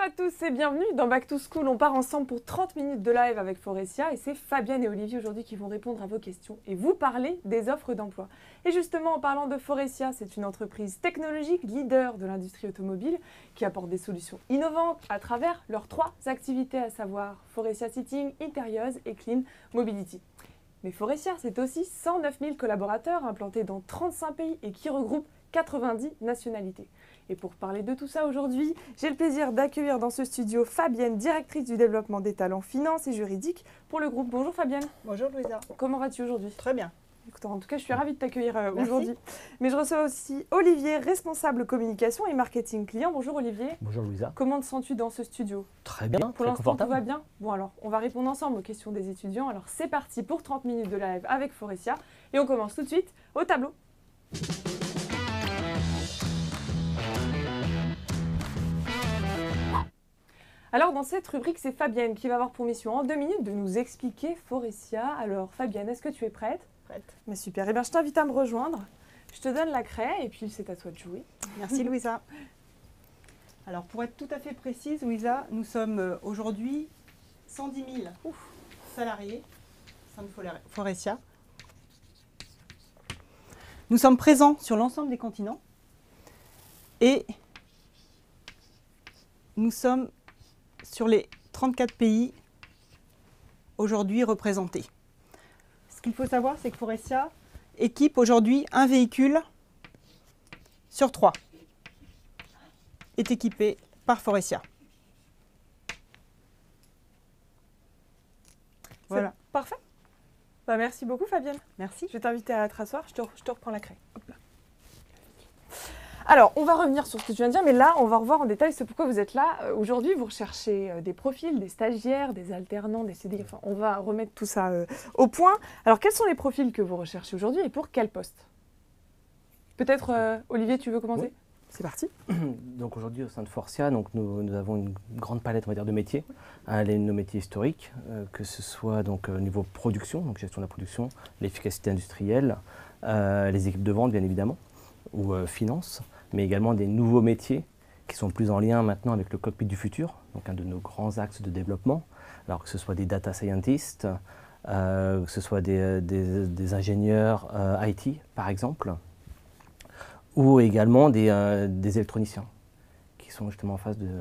à tous et bienvenue dans Back to School. On part ensemble pour 30 minutes de live avec Faurecia et c'est Fabienne et Olivier aujourd'hui qui vont répondre à vos questions et vous parler des offres d'emploi. Et justement, en parlant de Faurecia, c'est une entreprise technologique leader de l'industrie automobile qui apporte des solutions innovantes à travers leurs 3 activités, à savoir Faurecia Seating, Interiors et Clean Mobility. Mais Faurecia, c'est aussi 109 000 collaborateurs implantés dans 35 pays et qui regroupent 90 nationalités. Et pour parler de tout ça aujourd'hui, j'ai le plaisir d'accueillir dans ce studio Fabienne, directrice du développement des talents finance et juridique pour le groupe. Bonjour Fabienne. Bonjour Louisa. Comment vas-tu aujourd'hui? Très bien. Écoute, en tout cas, je suis ravie de t'accueillir aujourd'hui. Mais je reçois aussi Olivier, responsable communication et marketing client. Bonjour Olivier. Bonjour Louisa. Comment te sens-tu dans ce studio? Très bien, pour l'instant, tout va bien? Bon alors, on va répondre ensemble aux questions des étudiants. Alors c'est parti pour 30 minutes de live avec Faurecia. Et on commence tout de suite au tableau. Alors dans cette rubrique, c'est Fabienne qui va avoir pour mission en 2 minutes de nous expliquer Faurecia. Alors Fabienne, est-ce que tu es prête? Prête. Mais super, eh bien je t'invite à me rejoindre. Je te donne la craie et puis c'est à toi de jouer. Merci Louisa. Alors pour être tout à fait précise Louisa, nous sommes aujourd'hui 110 000 salariés au sein de Faurecia. Nous sommes présents sur l'ensemble des continents et nous sommes sur les 34 pays aujourd'hui représentés. Ce qu'il faut savoir, c'est que Faurecia équipe aujourd'hui un véhicule sur 3 est équipé par Faurecia. Voilà. Parfait. Bah, merci beaucoup Fabienne. Merci. Je vais t'inviter à te rasseoir, je te reprends la craie. Hop là. Alors, on va revenir sur ce que tu viens de dire, mais là, on va revoir en détail ce pourquoi vous êtes là. Aujourd'hui, vous recherchez des profils, des stagiaires, des alternants, des CDI. Enfin, on va remettre tout ça au point. Alors, quels sont les profils que vous recherchez aujourd'hui et pour quel poste? Peut-être, Olivier, tu veux commencer? Oui. C'est parti. Donc aujourd'hui, au sein de Faurecia, nous avons une grande palette, on va dire, de métiers. Nos métiers historiques, que ce soit donc, au niveau production, donc gestion de la production, l'efficacité industrielle, les équipes de vente, bien évidemment, ou finance, mais également des nouveaux métiers qui sont plus en lien maintenant avec le cockpit du futur, donc un de nos grands axes de développement, alors que ce soit des data scientists, que ce soit des ingénieurs IT par exemple, ou également des électroniciens qui sont justement en phase de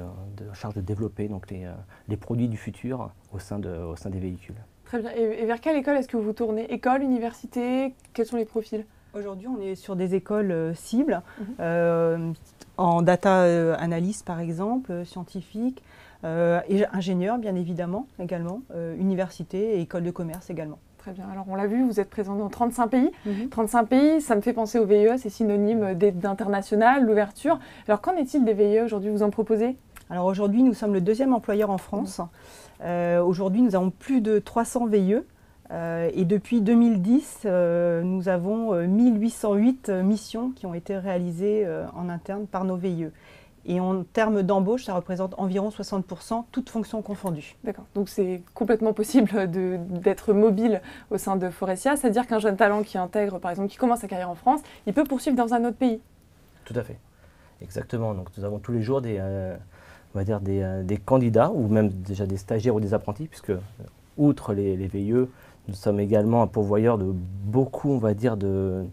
charge de développer donc les produits du futur au sein des véhicules. Très bien. Et vers quelle école est-ce que vous vous tournez? École, université? Quels sont les profils? Aujourd'hui, on est sur des écoles cibles, en data analyst par exemple, scientifique, et ingénieur bien évidemment également, université et école de commerce également. Très bien. Alors on l'a vu, vous êtes présent dans 35 pays. 35 pays, ça me fait penser au VIE, c'est synonyme d'international, l'ouverture. Alors qu'en est-il des VIE aujourd'hui? Vous en proposez? Alors aujourd'hui, nous sommes le 2e employeur en France. Aujourd'hui, nous avons plus de 300 VIE. Et depuis 2010, nous avons 1808 missions qui ont été réalisées en interne par nos VIE. Et en termes d'embauche, ça représente environ 60%, toutes fonctions confondues. D'accord, donc c'est complètement possible d'être mobile au sein de Faurecia, c'est-à-dire qu'un jeune talent qui intègre, par exemple, qui commence sa carrière en France, il peut poursuivre dans un autre pays. Tout à fait, exactement. Donc nous avons tous les jours on va dire des candidats, ou même déjà des stagiaires ou des apprentis, puisque outre les VIE, nous sommes également un pourvoyeur de beaucoup, on va dire, de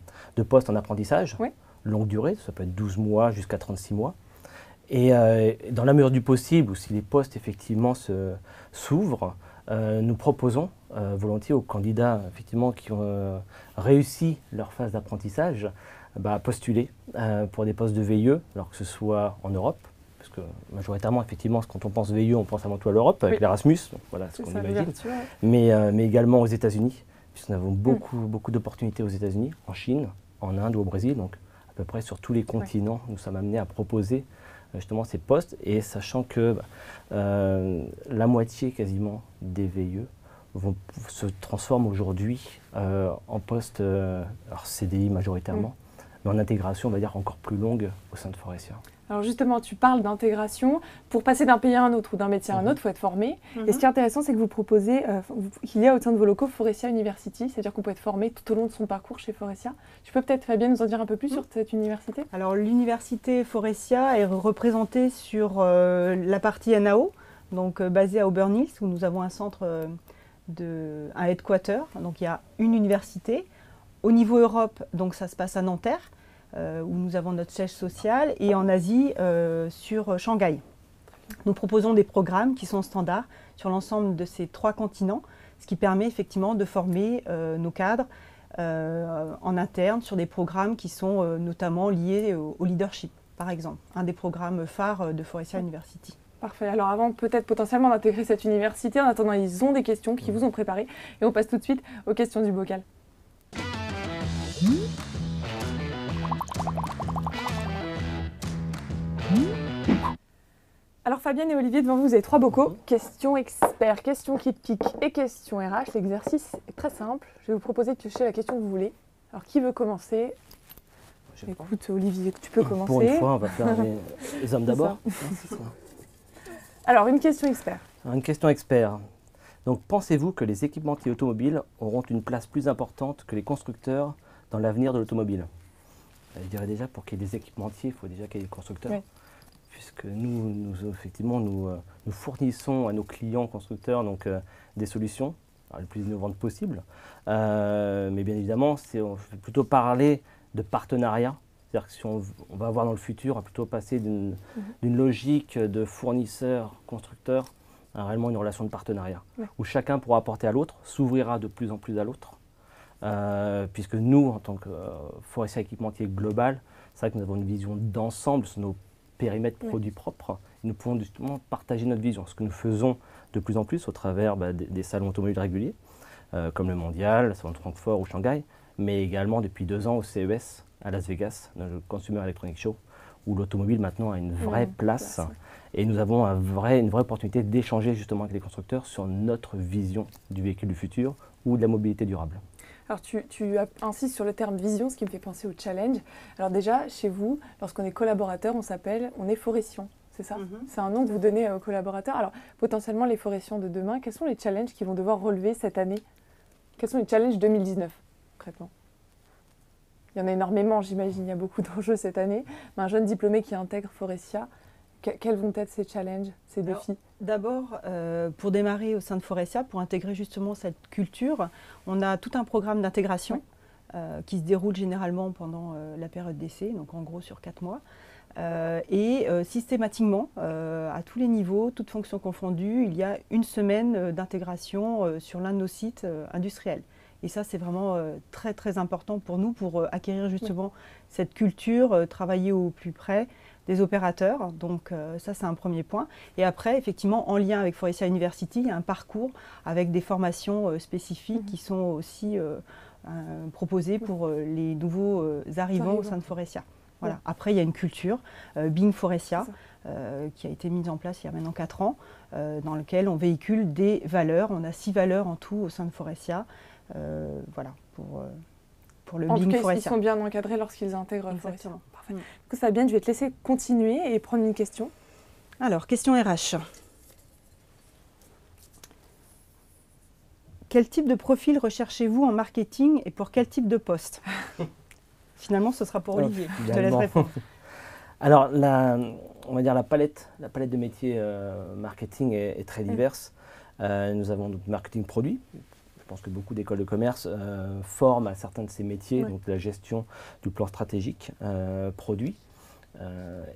postes en apprentissage, oui. Longue durée, ça peut être 12 mois jusqu'à 36 mois. Et dans la mesure du possible, ou si les postes effectivement s'ouvrent, nous proposons volontiers aux candidats effectivement, qui ont réussi leur phase d'apprentissage, postuler pour des postes de VIE, alors que ce soit en Europe, parce que majoritairement, effectivement, quand on pense VIE, on pense avant tout à l'Europe, avec l'Erasmus, voilà ce qu'on imagine, mais également aux États-Unis, puisque nous avons beaucoup d'opportunités aux États-Unis, en Chine, en Inde ou au Brésil, donc à peu près sur tous les continents, nous sommes amenés à proposer justement ces postes, et sachant que la moitié quasiment des VIE se transforment aujourd'hui en postes, alors CDI majoritairement, mais en intégration, on va dire, encore plus longue au sein de Foressia. Alors justement, tu parles d'intégration. Pour passer d'un pays à un autre ou d'un métier à un autre, il faut être formé. Et ce qui est intéressant, c'est que vous proposez qu'il y a au sein de vos locaux Foressia University, c'est-à-dire qu'on peut être formé tout au long de son parcours chez Foressia. Tu peux peut-être, Fabienne, nous en dire un peu plus sur cette université? Alors l'université Foressia est représentée sur la partie NAO, donc basée à Auburn Hills, où nous avons un centre, un headquarter. Donc il y a une université. Au niveau Europe, donc ça se passe à Nanterre, où nous avons notre siège social, et en Asie, sur Shanghai. Nous proposons des programmes qui sont standards sur l'ensemble de ces 3 continents, ce qui permet effectivement de former nos cadres en interne sur des programmes qui sont notamment liés au leadership, par exemple, un des programmes phares de Foressia University. Parfait. Alors avant peut-être potentiellement d'intégrer cette université, en attendant, ils ont des questions qui vous ont préparées, et on passe tout de suite aux questions du bocal. Alors Fabienne et Olivier, devant vous, vous avez 3 bocaux. Questions experts, questions qui piquent et questions RH. L'exercice est très simple. Je vais vous proposer de piocher la question que vous voulez. Alors qui veut commencer? Écoute Olivier, tu peux commencer. Pour une fois, on va faire les hommes d'abord. Alors une question expert. Une question expert. Donc pensez-vous que les équipementiers automobiles auront une place plus importante que les constructeurs dans l'avenir de l'automobile? Je dirais déjà, pour qu'il y ait des équipementiers, il faut déjà qu'il y ait des constructeurs. Oui. Puisque nous effectivement, nous fournissons à nos clients constructeurs donc, des solutions les plus innovantes possibles. Mais bien évidemment, on fait plutôt parler de partenariat. C'est-à-dire que si on va avoir dans le futur, on va plutôt passer d'une logique de fournisseur-constructeur à réellement une relation de partenariat, où chacun pourra apporter à l'autre, s'ouvrira de plus en plus à l'autre. Puisque nous, en tant que Foressia équipementier global, c'est vrai que nous avons une vision d'ensemble sur nos périmètres produits propres. Nous pouvons justement partager notre vision, ce que nous faisons de plus en plus au travers des salons automobiles réguliers, comme le Mondial, le salon de Francfort ou Shanghai, mais également depuis 2 ans au CES à Las Vegas, le Consumer Electronics Show, où l'automobile maintenant a une vraie place. Et nous avons une vraie opportunité d'échanger justement avec les constructeurs sur notre vision du véhicule du futur ou de la mobilité durable. Alors tu insistes sur le terme vision, ce qui me fait penser au challenge. Alors déjà, chez vous, lorsqu'on est collaborateur, on est foressian, c'est ça? C'est un nom que vous donnez aux collaborateurs. Alors potentiellement, les foressians de demain, quels sont les challenges qu'ils vont devoir relever cette année? Quels sont les challenges 2019, concrètement? Il y en a énormément, j'imagine, il y a beaucoup d'enjeux cette année. Mais un jeune diplômé qui intègre Foressia, quels vont être ces challenges, ces défis? D'abord, pour démarrer au sein de Foressia, pour intégrer justement cette culture, on a tout un programme d'intégration qui se déroule généralement pendant la période d'essai, donc en gros sur 4 mois. Et systématiquement, à tous les niveaux, toutes fonctions confondues, il y a une semaine d'intégration sur l'un de nos sites industriels. Et ça, c'est vraiment très très important pour nous, pour acquérir justement cette culture, travailler au plus près des opérateurs. Donc ça, c'est un premier point. Et après, effectivement, en lien avec Foressia University, il y a un parcours avec des formations spécifiques qui sont aussi proposées pour les nouveaux arrivants au sein de Foressia. Voilà. Après, il y a une culture, Being Foressia, qui a été mise en place il y a maintenant 4 ans, dans lequel on véhicule des valeurs. On a 6 valeurs en tout au sein de Foressia. Voilà, pour le Being Foressia. Ils sont bien encadrés lorsqu'ils intègrent Foressia. Parfait. Du coup, Fabienne, je vais te laisser continuer et prendre une question. Alors, question RH. Quel type de profil recherchez-vous en marketing et pour quel type de poste? Finalement, ce sera pour Olivier. Je te laisse répondre. Alors, on va dire la palette de métiers marketing est très diverse. Nous avons donc marketing produit. Je pense que beaucoup d'écoles de commerce forment à certains de ces métiers, donc la gestion du plan stratégique produit.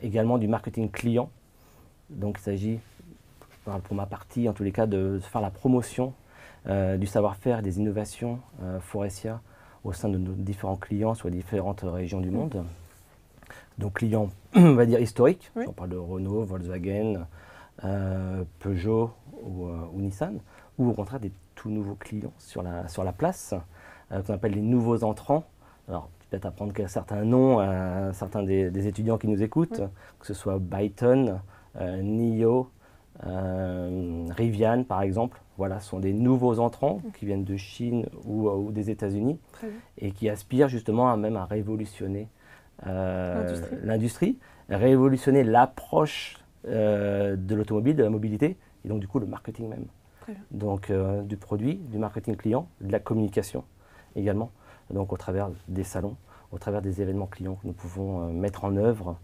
Également du marketing client. Donc il s'agit, je parle pour ma partie en tous les cas, de faire la promotion du savoir-faire et des innovations Foressia au sein de nos différents clients sur les différentes régions du monde. Donc clients, on va dire historiques, on parle de Renault, Volkswagen, Peugeot ou Nissan, ou au contraire des tout nouveaux clients sur la place, qu'on appelle les nouveaux entrants. Alors peut-être apprendre certains noms à certains des étudiants qui nous écoutent, que ce soit Byton, NIO, Rivian par exemple. Voilà, ce sont des nouveaux entrants qui viennent de Chine ou des États-Unis et qui aspirent justement à révolutionner l'industrie, révolutionner l'approche de l'automobile, de la mobilité, et donc du coup le marketing même. Donc du produit, du marketing client, de la communication également, donc au travers des salons, au travers des événements clients que nous pouvons mettre en œuvre,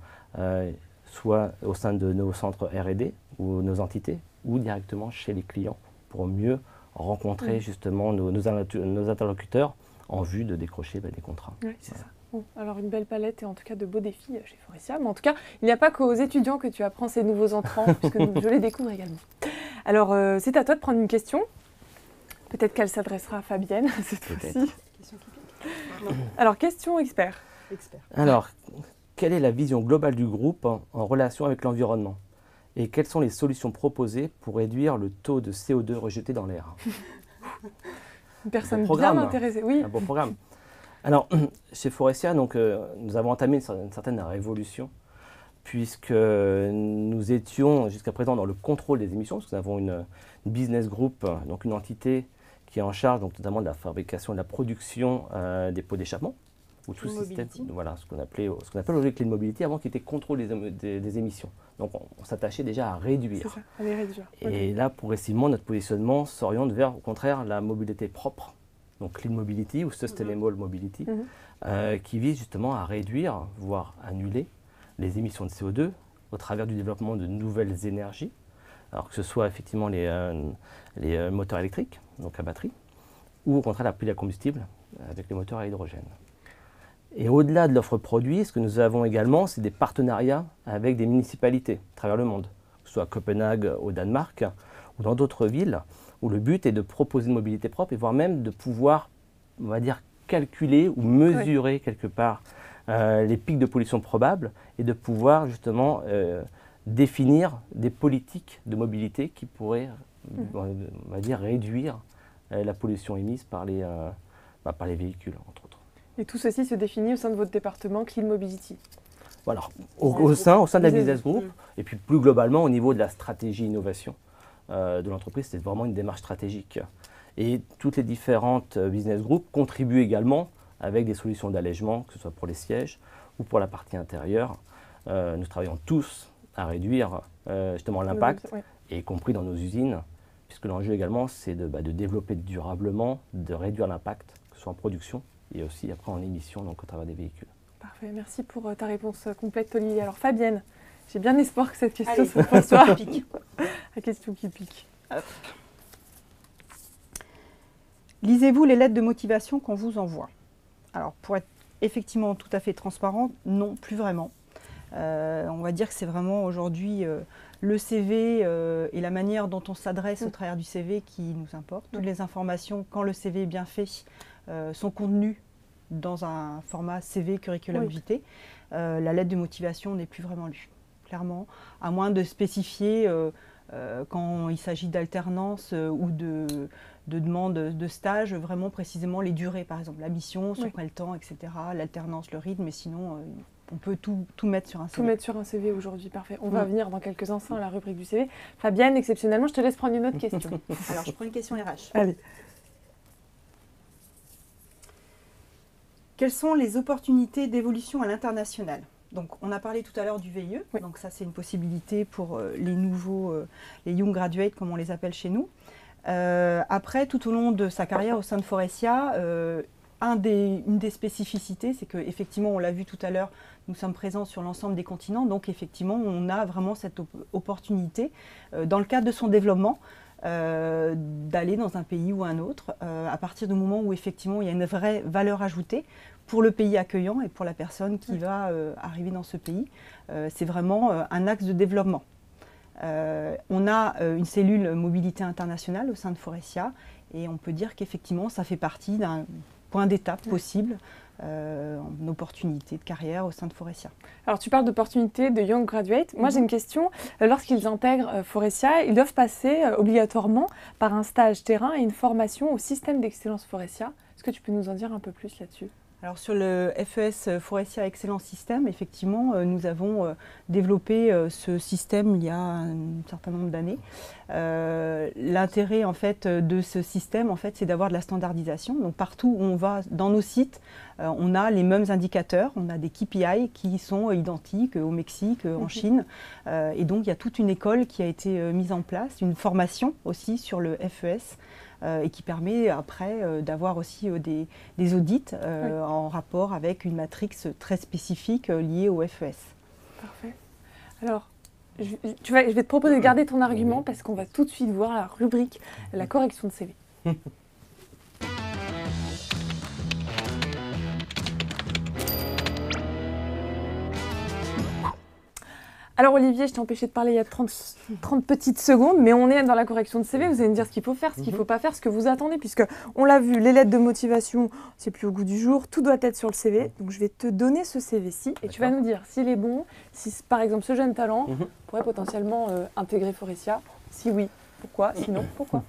soit au sein de nos centres R&D ou nos entités, ou directement chez les clients, pour mieux rencontrer justement nos interlocuteurs en vue de décrocher des contrats. Oui, c'est ça. Bon, alors une belle palette et en tout cas de beaux défis chez Faurecia. Mais en tout cas, il n'y a pas qu'aux étudiants que tu apprends ces nouveaux entrants, puisque je les découvre également. Alors, c'est à toi de prendre une question. Peut-être qu'elle s'adressera à Fabienne cette fois-ci. Alors, question expert. Alors, quelle est la vision globale du groupe en relation avec l'environnement? Et quelles sont les solutions proposées pour réduire le taux de CO2 rejeté dans l'air? Une personne bien intéressée, oui. Un beau programme. Alors, chez Faurecia, donc, nous avons entamé une certaine révolution, puisque nous étions jusqu'à présent dans le contrôle des émissions, parce que nous avons une business group, donc une entité qui est en charge donc, notamment de la fabrication et de la production des pots d'échappement, ou tout système, voilà, ce qu'on appelle aujourd'hui Clean Mobility, avant qui était contrôle des émissions. Donc on s'attachait déjà à réduire. C'est ça, à les réduire. Et là, progressivement, notre positionnement s'oriente vers, au contraire, la mobilité propre, donc Clean Mobility ou Sustainable Mobility, qui vise justement à réduire, voire annuler, les émissions de CO2 au travers du développement de nouvelles énergies, alors que ce soit effectivement les moteurs électriques, donc à batterie, ou au contraire la pile à combustible avec les moteurs à hydrogène. Et au-delà de l'offre produit, ce que nous avons également, c'est des partenariats avec des municipalités à travers le monde, que ce soit à Copenhague au Danemark ou dans d'autres villes, où le but est de proposer une mobilité propre et voire même de pouvoir, on va dire, calculer ou mesurer quelque part les pics de pollution probables et de pouvoir justement définir des politiques de mobilité qui pourraient, on va dire, réduire la pollution émise par les véhicules, entre autres. Et tout ceci se définit au sein de votre département Clean Mobility. Voilà, au sein de la business group, et puis plus globalement au niveau de la stratégie innovation de l'entreprise, c'est vraiment une démarche stratégique. Et toutes les différentes business groups contribuent également avec des solutions d'allègement, que ce soit pour les sièges ou pour la partie intérieure. Nous travaillons tous à réduire justement l'impact, y compris dans nos usines, puisque l'enjeu également c'est de développer durablement, de réduire l'impact, que ce soit en production et aussi après en émission, donc au travers des véhicules. Parfait, merci pour ta réponse complète, Olivier. Alors Fabienne, j'ai bien espoir que cette question soit pour toi. La question qui pique. Lisez-vous les lettres de motivation qu'on vous envoie? Alors, pour être effectivement tout à fait transparent, non, plus vraiment. On va dire que c'est vraiment aujourd'hui le CV et la manière dont on s'adresse au travers du CV qui nous importe. Toutes les informations, quand le CV est bien fait, sont contenues dans un format CV curriculum vitae. La lettre de motivation n'est plus vraiment lue, clairement, à moins de spécifier quand il s'agit d'alternance ou de demande de stage, vraiment précisément les durées, par exemple, la mission, sur quel temps, etc., l'alternance, le rythme, mais sinon, on peut tout mettre sur un CV. Tout mettre sur un CV aujourd'hui, parfait. On va venir dans quelques instants à la rubrique du CV. Fabienne, exceptionnellement, je te laisse prendre une autre question. Alors, je prends une question RH. Allez. Quelles sont les opportunités d'évolution à l'international? Donc, on a parlé tout à l'heure du VIE, donc ça c'est une possibilité pour les nouveaux, les Young Graduates comme on les appelle chez nous. Après, tout au long de sa carrière au sein de Faurecia, une des spécificités, c'est qu'effectivement, on l'a vu tout à l'heure, nous sommes présents sur l'ensemble des continents, donc effectivement, on a vraiment cette opportunité, dans le cadre de son développement, d'aller dans un pays ou un autre, à partir du moment où effectivement il y a une vraie valeur ajoutée pour le pays accueillant et pour la personne qui va arriver dans ce pays. C'est vraiment un axe de développement. On a une cellule mobilité internationale au sein de Faurecia et on peut dire qu'effectivement ça fait partie d'un point d'étape possible, une opportunité de carrière au sein de Faurecia. Alors tu parles d'opportunités de Young Graduate. Moi j'ai une question. Lorsqu'ils intègrent Faurecia, ils doivent passer obligatoirement par un stage terrain et une formation au système d'excellence Faurecia. Est-ce que tu peux nous en dire un peu plus là-dessus? Alors sur le FES Forestia Excellence System, effectivement, nous avons développé ce système il y a un certain nombre d'années. L'intérêt en fait de ce système, en fait, c'est d'avoir de la standardisation. Donc partout où on va dans nos sites, on a les mêmes indicateurs, on a des KPI qui sont identiques au Mexique, en Chine. Et donc il y a toute une école qui a été mise en place, une formation aussi sur le FES. Et qui permet après d'avoir aussi des audits en rapport avec une matrix très spécifique liée au FES. Parfait. Alors, je vais te proposer de garder ton argument parce qu'on va tout de suite voir la rubrique la correction de CV. Alors Olivier, je t'ai empêché de parler il y a 30 petites secondes, mais on est dans la correction de CV. Vous allez me dire ce qu'il faut faire, ce qu'il ne faut pas faire, ce que vous attendez, puisque on l'a vu, les lettres de motivation, c'est plus au goût du jour, tout doit être sur le CV. Donc je vais te donner ce CV-ci et tu vas nous dire s'il est bon, si par exemple ce jeune talent pourrait potentiellement intégrer Forestia. Si oui, pourquoi? Sinon, pourquoi?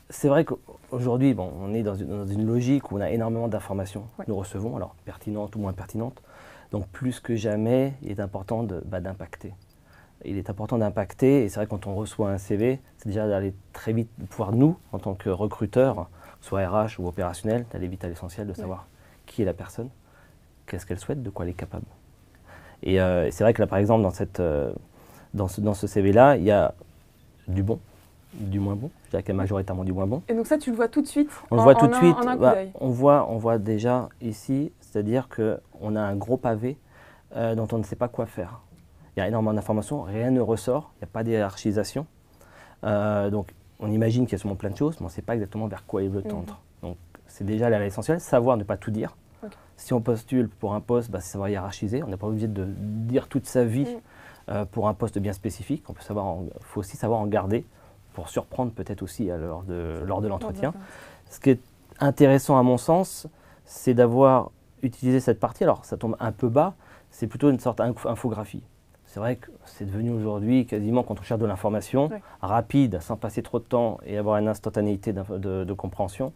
C'est vrai qu'aujourd'hui, bon, on est dans une logique où on a énormément d'informations que nous recevons, alors pertinentes ou moins pertinentes. Donc plus que jamais, il est important d'impacter. Il est important d'impacter et c'est vrai que quand on reçoit un CV, c'est déjà d'aller très vite, pouvoir nous, en tant que recruteurs, soit RH ou opérationnel, d'aller vite à l'essentiel, de savoir qui est la personne, qu'est-ce qu'elle souhaite, de quoi elle est capable. Et c'est vrai que là, par exemple, dans ce CV-là, il y a du bon, du moins bon, je dirais qu'il y a majoritairement du moins bon. Et donc ça, tu le vois tout de suite? On le voit tout de suite, en un coup d'œil. on voit déjà ici, c'est-à-dire qu'on a un gros pavé dont on ne sait pas quoi faire. Il y a énormément d'informations, rien ne ressort, il n'y a pas d'hierarchisation. Donc on imagine qu'il y a sûrement plein de choses, mais on ne sait pas exactement vers quoi il veut tendre. Donc c'est déjà l'essentiel, savoir ne pas tout dire. Si on postule pour un poste, c'est savoir hiérarchiser, on n'est pas obligé de dire toute sa vie pour un poste bien spécifique. Il faut aussi savoir en garder pour surprendre peut-être aussi lors de l'entretien. Ce qui est intéressant à mon sens, c'est d'avoir utilisé cette partie. Alors ça tombe un peu bas, c'est plutôt une sorte d'infographie. C'est vrai que c'est devenu aujourd'hui quasiment quand on cherche de l'information rapide, sans passer trop de temps et avoir une instantanéité de compréhension,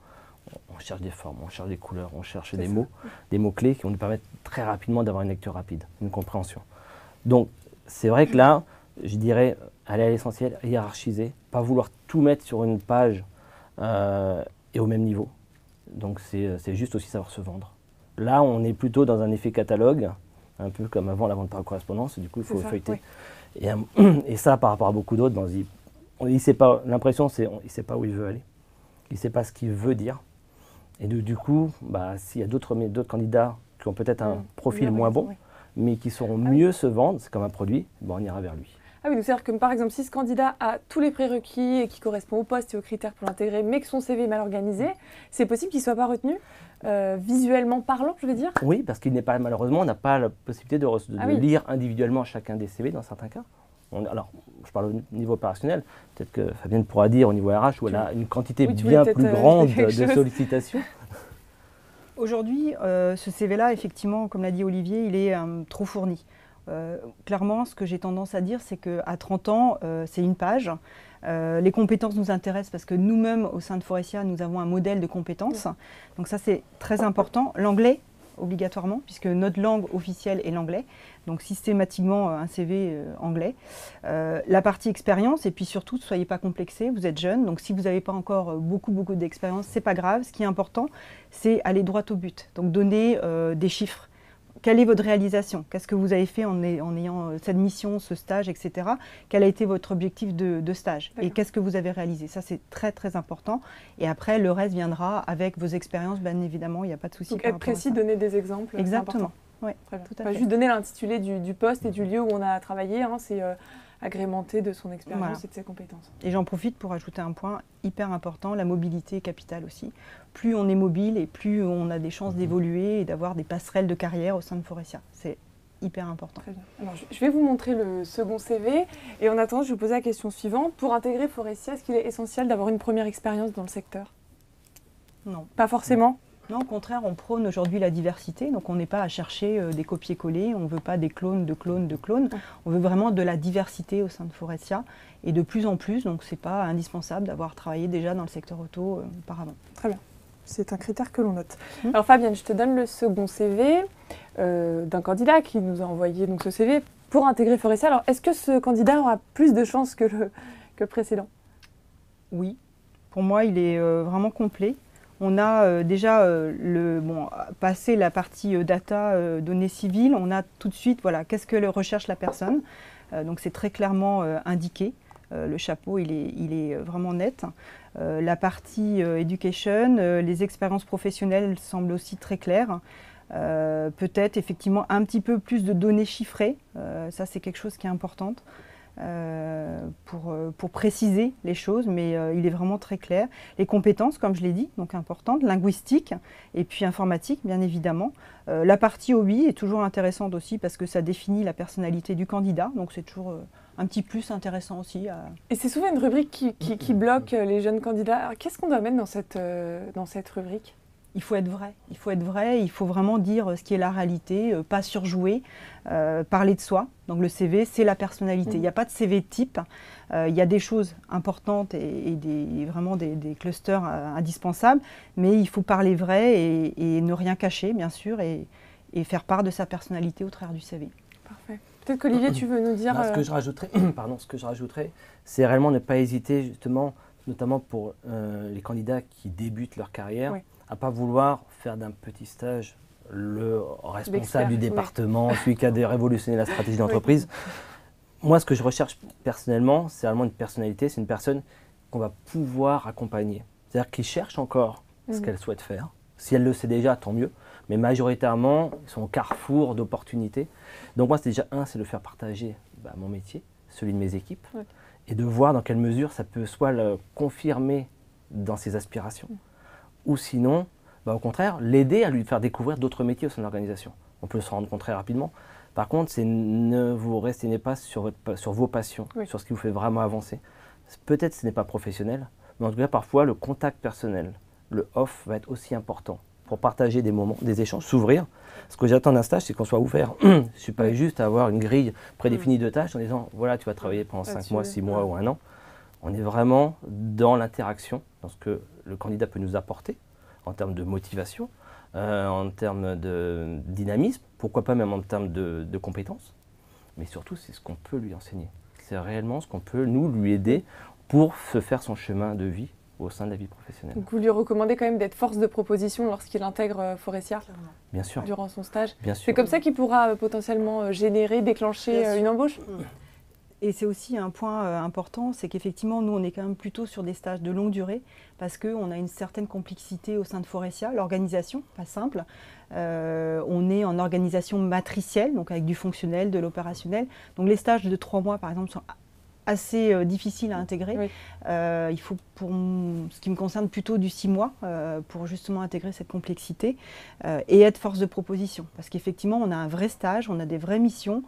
on cherche des formes, on cherche des couleurs, on cherche des mots, des mots-clés qui vont nous permettre très rapidement d'avoir une lecture rapide, une compréhension. Donc c'est vrai que là, je dirais, aller à l'essentiel, hiérarchiser, pas vouloir tout mettre sur une page et au même niveau. Donc c'est juste aussi savoir se vendre. Là, on est plutôt dans un effet catalogue, un peu comme avant la vente par correspondance, du coup il faut feuilleter. Et ça, par rapport à beaucoup d'autres, l'impression c'est qu'il ne sait pas où il veut aller, il ne sait pas ce qu'il veut dire. Et du coup, s'il y a d'autres candidats qui ont peut-être un profil moins bon, mais qui sauront mieux se vendre, c'est comme un produit, on ira vers lui. Ah oui, donc c'est-à-dire que par exemple, si ce candidat a tous les prérequis et qui correspond au poste et aux critères pour l'intégrer, mais que son CV est mal organisé, c'est possible qu'il ne soit pas retenu, visuellement parlant, je veux dire? Oui, parce qu'il n'est pas, malheureusement, on n'a pas la possibilité de lire individuellement chacun des CV dans certains cas. Alors, je parle au niveau opérationnel, peut-être que Fabienne pourra dire au niveau RH où elle a une quantité bien plus grande de sollicitations. Aujourd'hui, ce CV-là, effectivement, comme l'a dit Olivier, il est trop fourni. Clairement, ce que j'ai tendance à dire, c'est qu'à 30 ans, c'est une page. Les compétences nous intéressent parce que nous-mêmes, au sein de Forestia, nous avons un modèle de compétences. Donc ça, c'est très important. L'anglais, obligatoirement, puisque notre langue officielle est l'anglais. Donc systématiquement, un CV anglais. La partie expérience, et puis surtout, ne soyez pas complexés, vous êtes jeune. Donc si vous n'avez pas encore beaucoup d'expérience, ce n'est pas grave. Ce qui est important, c'est aller droit au but. Donc donner des chiffres. Quelle est votre réalisation? Qu'est-ce que vous avez fait en ayant cette mission, ce stage, etc. Quel a été votre objectif de stage? Et qu'est-ce que vous avez réalisé? Ça, c'est très, très important. Et après, le reste viendra avec vos expériences, bien évidemment, il n'y a pas de souci. Donc être précis, donner des exemples. Exactement. Oui, tout à fait. Juste donner l'intitulé du poste et du lieu où on a travaillé, c'est agrémenté de son expérience et de ses compétences. Et j'en profite pour ajouter un point hyper important, la mobilité capitale aussi. Plus on est mobile et plus on a des chances d'évoluer et d'avoir des passerelles de carrière au sein de Forestia. C'est hyper important. Très bien. Alors, je vais vous montrer le second CV et en attendant, je vais vous poser la question suivante. Pour intégrer Forestia, est-ce qu'il est essentiel d'avoir une première expérience dans le secteur? Non. Pas forcément? Non, au contraire, on prône aujourd'hui la diversité, donc on n'est pas à chercher des copier-coller, on ne veut pas des clones de clones de clones, on veut vraiment de la diversité au sein de Forestia, et de plus en plus, donc ce n'est pas indispensable d'avoir travaillé déjà dans le secteur auto auparavant. Très bien. C'est un critère que l'on note. Alors Fabienne, je te donne le second CV d'un candidat qui nous a envoyé donc, ce CV pour intégrer Forestia. Alors est-ce que ce candidat aura plus de chances que le précédent? Oui, pour moi il est vraiment complet. On a déjà passé la partie data, données civiles, on a tout de suite, voilà, qu'est-ce que recherche la personne. Donc c'est très clairement indiqué. Le chapeau, il est vraiment net. La partie education, les expériences professionnelles semblent aussi très claires. Peut-être effectivement un petit peu plus de données chiffrées. Ça, c'est quelque chose qui est important pour préciser les choses, mais il est vraiment très clair. Les compétences, comme je l'ai dit, donc importantes, linguistique et puis informatique, bien évidemment. La partie OBI est toujours intéressante aussi parce que ça définit la personnalité du candidat, donc c'est toujours un petit plus intéressant aussi. Et c'est souvent une rubrique qui bloque les jeunes candidats. Qu'est-ce qu'on doit mettre dans cette rubrique? Il faut être vrai, il faut vraiment dire ce qui est la réalité, pas surjouer, parler de soi. Donc le CV, c'est la personnalité. Il n'y a pas de CV type, il y a des choses importantes et vraiment des clusters indispensables, mais il faut parler vrai et ne rien cacher, bien sûr, et faire part de sa personnalité au travers du CV. Parfait. Peut-être qu'Olivier, tu veux nous dire… Ce que je rajouterais, c'est réellement ne pas hésiter, justement, notamment pour les candidats qui débutent leur carrière, à ne pas vouloir faire d'un petit stage le responsable du département, celui qui a révolutionné la stratégie d'entreprise. Moi, ce que je recherche personnellement, c'est vraiment une personnalité, c'est une personne qu'on va pouvoir accompagner. C'est-à-dire qui cherche encore ce qu'elle souhaite faire. Si elle le sait déjà, tant mieux. Mais majoritairement, ils sont au carrefour d'opportunités. Donc moi, c'est déjà c'est de faire partager mon métier, celui de mes équipes, et de voir dans quelle mesure ça peut soit le confirmer dans ses aspirations, ou sinon, au contraire, l'aider à lui faire découvrir d'autres métiers au sein de l'organisation. On peut se rendre compte très rapidement. Par contre, ne vous restez pas sur vos passions, sur ce qui vous fait vraiment avancer. Peut-être que ce n'est pas professionnel, mais en tout cas, parfois, le contact personnel, le off va être aussi important pour partager des moments, des échanges, s'ouvrir. Ce que j'attends d'un stage, c'est qu'on soit ouvert. Je ne suis pas juste à avoir une grille prédéfinie de tâches en disant, voilà, tu vas travailler pendant 5 mois, 6 mois ou 1 an. On est vraiment dans l'interaction, dans ce que le candidat peut nous apporter en termes de motivation, en termes de dynamisme, pourquoi pas même en termes de compétences. Mais surtout, c'est ce qu'on peut lui enseigner. C'est réellement ce qu'on peut lui aider pour se faire son chemin de vie au sein de la vie professionnelle. Donc vous lui recommandez quand même d'être force de proposition lorsqu'il intègre Forestia, bien sûr, durant son stage. Bien sûr. C'est comme ça qu'il pourra potentiellement déclencher une embauche. Et c'est aussi un point important, c'est qu'effectivement, nous, on est quand même plutôt sur des stages de longue durée parce qu'on a une certaine complexité au sein de Forestia, l'organisation, pas simple. On est en organisation matricielle, donc avec du fonctionnel, de l'opérationnel. Donc les stages de 3 mois, par exemple, sont assez difficiles à intégrer. Il faut, pour ce qui me concerne, plutôt du 6 mois pour justement intégrer cette complexité et être force de proposition. Parce qu'effectivement, on a un vrai stage, on a des vraies missions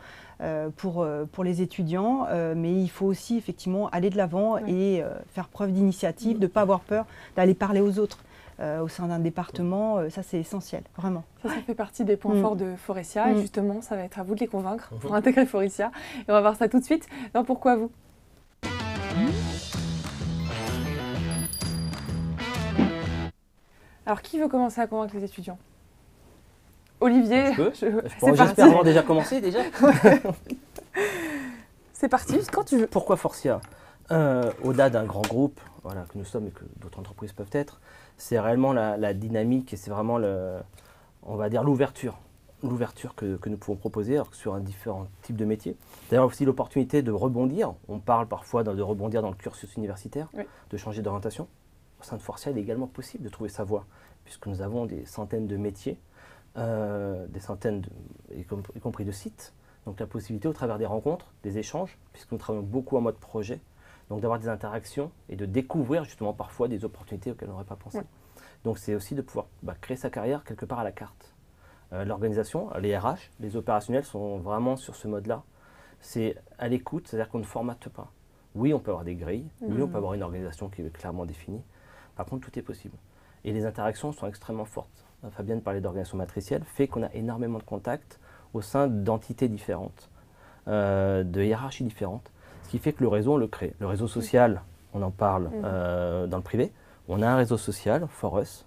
pour les étudiants, mais il faut aussi effectivement aller de l'avant et faire preuve d'initiative, de ne pas avoir peur d'aller parler aux autres. Au sein d'un département, ça c'est essentiel, vraiment. Ça fait partie des points forts de Forestia et justement, ça va être à vous de les convaincre pour intégrer Forestia. Et on va voir ça tout de suite. Alors pourquoi vous? Alors qui veut commencer à convaincre les étudiants? Olivier, j'espère avoir déjà commencé déjà. C'est parti, quand tu veux. Pourquoi Forestia? Au-delà d'un grand groupe que nous sommes et que d'autres entreprises peuvent être, c'est réellement la dynamique et c'est vraiment, on va dire, l'ouverture que nous pouvons proposer sur un différent type de métier. D'ailleurs aussi l'opportunité de rebondir. On parle parfois de rebondir dans le cursus universitaire, de changer d'orientation. Au sein de Forestia, il est également possible de trouver sa voie, puisque nous avons des centaines de métiers, des centaines, y compris de sites. Donc la possibilité, au travers des rencontres, des échanges, puisque nous travaillons beaucoup en mode projet, donc d'avoir des interactions et de découvrir justement parfois des opportunités auxquelles on n'aurait pas pensé. Donc c'est aussi de pouvoir créer sa carrière quelque part à la carte. L'organisation, les RH, les opérationnels sont vraiment sur ce mode-là. C'est à l'écoute, c'est-à-dire qu'on ne formate pas. Oui, on peut avoir des grilles, oui, on peut avoir une organisation qui est clairement définie. Par contre, tout est possible. Et les interactions sont extrêmement fortes. Fabienne parlait d'organisation matricielle, fait qu'on a énormément de contacts au sein d'entités différentes, de hiérarchies différentes, ce qui fait que le réseau, on le crée. Le réseau social, on en parle dans le privé. On a un réseau social, For Us,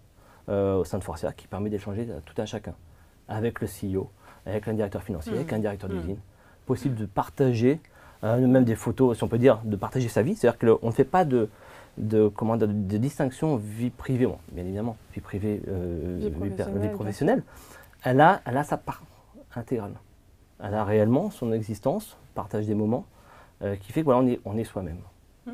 au sein de Forestia qui permet d'échanger tout un chacun avec le CEO, avec un directeur financier, avec un directeur d'usine. Possible de partager, même des photos, si on peut dire, de partager sa vie. C'est-à-dire qu'on ne fait pas de distinction vie privée, bon, bien évidemment, vie privée, vie professionnelle. Elle a sa part intégrale. Elle a réellement son existence, partage des moments, qui fait que voilà, on est soi-même.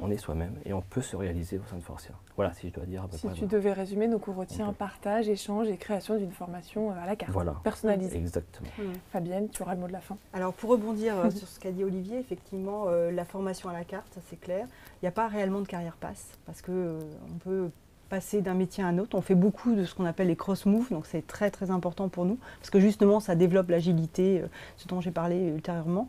On est soi-même et on peut se réaliser au sein de Forestia. Voilà, si je dois dire à peu près. Si tu devais résumer, donc on retient partage, échange et création d'une formation à la carte, personnalisée. Exactement. Fabienne, tu auras le mot de la fin. Alors pour rebondir sur ce qu'a dit Olivier, effectivement, la formation à la carte, ça c'est clair. Il n'y a pas réellement de carrière pass parce qu'on peut passer d'un métier à un autre. On fait beaucoup de ce qu'on appelle les cross-moves, donc c'est très très important pour nous parce que justement ça développe l'agilité, ce dont j'ai parlé ultérieurement.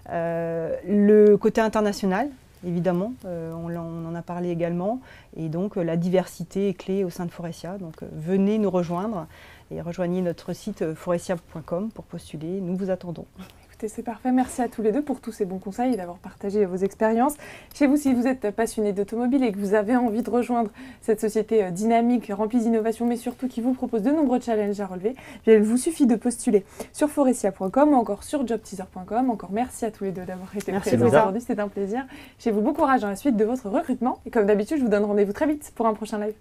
Le côté international, évidemment, on en a parlé également, et donc la diversité est clé au sein de Forestia. Donc venez nous rejoindre et rejoignez notre site forestia.com pour postuler. Nous vous attendons. Écoutez, c'est parfait. Merci à tous les deux pour tous ces bons conseils et d'avoir partagé vos expériences. Chez vous, si vous êtes passionné d'automobile et que vous avez envie de rejoindre cette société dynamique, remplie d'innovation, mais surtout qui vous propose de nombreux challenges à relever, il vous suffit de postuler sur forestia.com ou encore sur jobteaser.com. Encore merci à tous les deux d'avoir été présents aujourd'hui. C'était un plaisir. Chez vous, bon courage dans la suite de votre recrutement. Et comme d'habitude, je vous donne rendez-vous très vite pour un prochain live.